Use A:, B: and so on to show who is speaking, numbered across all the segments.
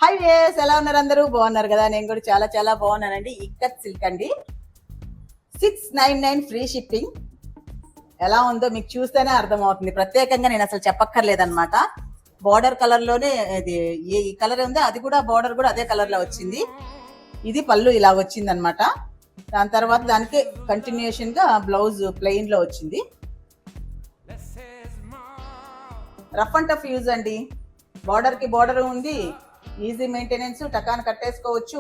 A: Hi వేస్ ఎలా ఉన్నారు? అందరూ బాగున్నారు కదా? నేను కూడా చాలా చాలా బాగున్నానండి. ఇక్కత్ సిల్క్ అండి, 699 ఫ్రీ షిప్పింగ్. ఎలా ఉందో మీకు చూస్తేనే అర్థమవుతుంది. ప్రత్యేకంగా నేను అసలు చెప్పక్కర్లేదన్నమాట. బార్డర్ కలర్ లోనే ఇది ఈ కలర్ ఉందో అది కూడా బార్డర్ కూడా అదే కలర్ లో వచ్చింది. ఇది పళ్ళు ఇలా వచ్చింది అనమాట. దాని తర్వాత దానికి కంటిన్యూషన్ గా బ్లౌజ్ ప్లెయిన్ లో వచ్చింది. రఫ్ అండ్ టఫ్ యూజ్ అండి. బార్డర్ కి బార్డర్ ఉంది, ఈజీ మెయింటెనెన్స్, టకాన్ కట్టేసుకోవచ్చు.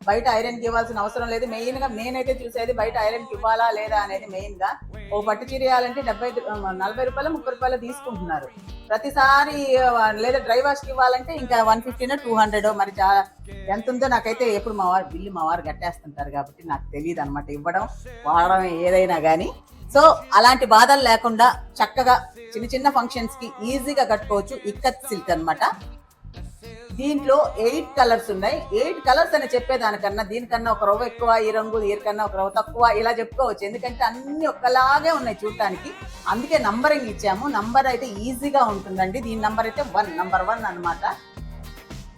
A: బయట ఐరన్ కి ఇవ్వాల్సిన అవసరం లేదు. మెయిన్ గా నేనైతే చూసేది బయట ఐరన్ కి ఇవ్వాలా లేదా అనేది మెయిన్ గా. ఓ పట్టు చీర వేయాలంటే 40 రూపాయలు 30 రూపాయలు తీసుకుంటున్నారు ప్రతిసారి. లేదా డ్రై వాష్ కి ఇవ్వాలంటే ఇంకా 150 200 మరి ఎంత ఉందో నాకైతే ఎప్పుడు మా వారు కట్టేస్తుంటారు కాబట్టి నాకు తెలియదు అనమాట ఇవ్వడం వాడడం ఏదైనా కానీ. సో అలాంటి బాధలు లేకుండా చక్కగా చిన్న చిన్న ఫంక్షన్స్ కి ఈజీగా కట్టుకోవచ్చు. ఇక్కత్ సిల్క్ అనమాట. దీంట్లో 8 కలర్స్ ఉన్నాయి. 8 కలర్స్ అని చెప్పేదానికన్నా దీనికన్నా ఒక రవ్వ ఎక్కువ, ఈ రంగు దీనికన్నా ఒక రవ్వ తక్కువ ఇలా చెప్పుకోవచ్చు. ఎందుకంటే అన్ని ఒక్కలాగే ఉన్నాయి చూడటానికి. అందుకే నంబరింగ్ ఇచ్చాము. నంబర్ అయితే ఈజీగా ఉంటుందండి. దీని నంబర్ అయితే నంబర్ 1 అనమాట.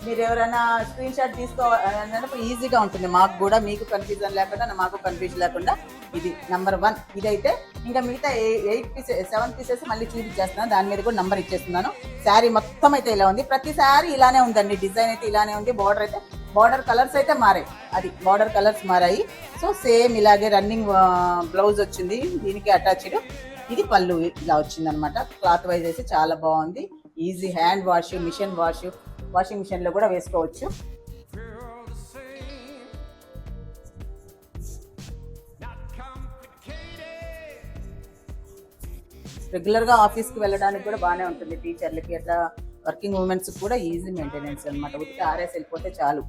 A: మీరు ఎవరైనా స్క్రీన్ షాట్ తీసుకోవాలన్నప్పుడు ఈజీగా ఉంటుంది మాకు కూడా, మీకు కన్ఫ్యూజన్ లేకుండా మాకు కన్ఫ్యూజన్ లేకుండా. ఇది నంబర్ 1. ఇదైతే ఇంకా మిగతా 7 పీసెస్ మళ్ళీ చూపించేస్తున్నాను. దాని మీద కూడా నంబర్ ఇచ్చేస్తున్నాను. శారీ మొత్తం అయితే ఇలా ఉంది. ప్రతి శారీ ఇలానే ఉందండి. డిజైన్ అయితే ఇలానే ఉంది. బార్డర్ కలర్స్ అయితే మారాయి. అది బార్డర్ కలర్స్ మారాయి. సో సేమ్ ఇలాగే రన్నింగ్ బ్లౌజ్ వచ్చింది దీనికి అటాచ్డ్. ఇది పళ్ళు ఇలా వచ్చింది అనమాట. క్లాత్ వైజ్ అయితే చాలా బాగుంది. Easy hand wash, machine wash, washing machine లో కూడా వేసుకోవచ్చు. రెగ్యులర్ గా ఆఫీస్ కి వెళ్ళడానికి కూడా బాగానే ఉంటుంది. టీచర్లకి అట్లా వర్కింగ్ ఉమెన్స్ కూడా ఈజీ మెయింటెనెన్స్ అనమాట. ఉతికి ఆరేసి వెళ్ళిపోతే చాలు.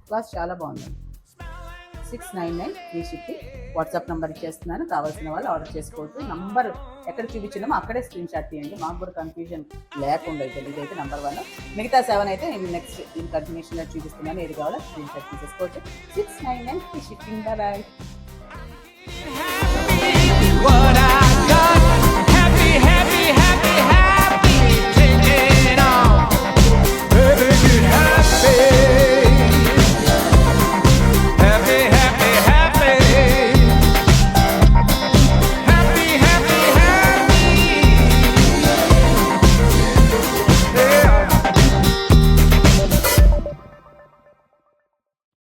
A: క్లాస్ చాలా బాగుంది. 699 ఫ్రీ షిప్పింగ్. వాట్సాప్ నెంబర్ ఇచ్చేస్తున్నాను. కావాల్సిన వాళ్ళు ఆర్డర్ చేసుకోవచ్చు. నంబర్ ఎక్కడ చూపించినామో అక్కడే స్క్రీన్ షాట్ తీయండి. మాకు కూడా కన్ఫ్యూజన్ లేకుండా అయితే ఇదైతే నంబర్ 1. మిగతా 7 అయితే నేను నెక్స్ట్ దీని కంటిన్యూషన్ చూపిస్తున్నాను. ఏది కావాలో స్క్రీన్ షాట్ తీసేసుకోవచ్చు. 699 ఫ్రీ షిప్పింగ్. బాయ్.